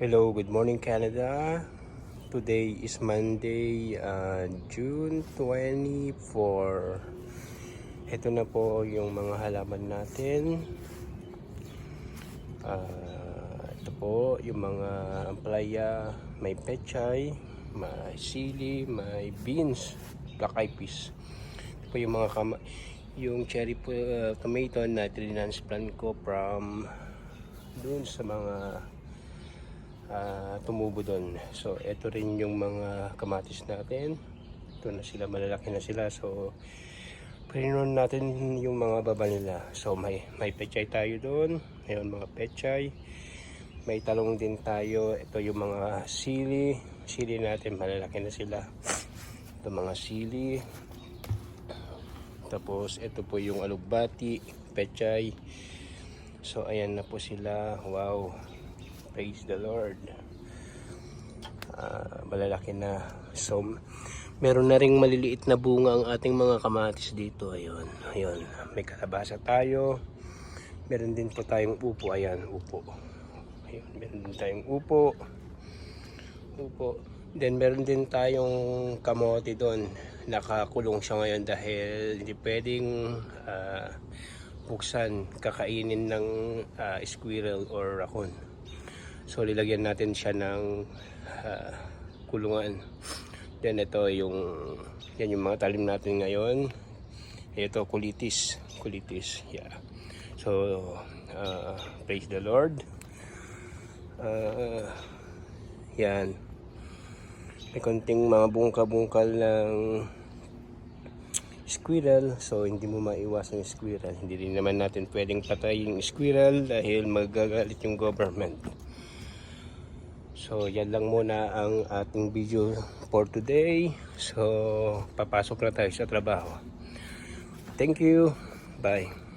Hello, good morning Canada. Today is Monday, June 24. Ito na po yung mga halaman natin. Ito po yung mga ampalaya, may pechay, may sili, may beans, black eyed peas. Ito po yung mga yung cherry tomato na transplant ko from dun sa mga tumubo doon. So ito rin yung mga kamatis natin. Ito na sila, malalaki na sila. So pininon natin yung mga baba nila. So may pechay tayo doon. Ayun, mga pechay. May talong din tayo. Ito yung mga sili natin, malalaki na sila. Ito mga sili. Tapos ito po yung alugbati, pechay. So ayan na po sila. Wow, praise the Lord. Malalaki na. So meron na ring maliliit na bunga ang ating mga kamatis dito. Ayun, may kalabasa tayo. Meron din po tayong upo. Ayan, upo. Ayun, meron din tayong upo. Then meron din tayong kamote doon. Nakakulong siya ngayon dahil hindi pwedeng buksan, kakainin ng squirrel or raccoon. So lilagyan natin siya ng kulungan. Then ito yung mga talim natin ngayon. Ito kulitis. Yeah. So praise the Lord. Yan. May konting mga bungka-bungkal ng squirrel. So hindi mo maiwasan yung squirrel. Hindi rin naman natin pwedeng patayin yung squirrel dahil magagalit yung government. So yan lang muna ang ating video for today. So papasok na tayo sa trabaho. Thank you. Bye.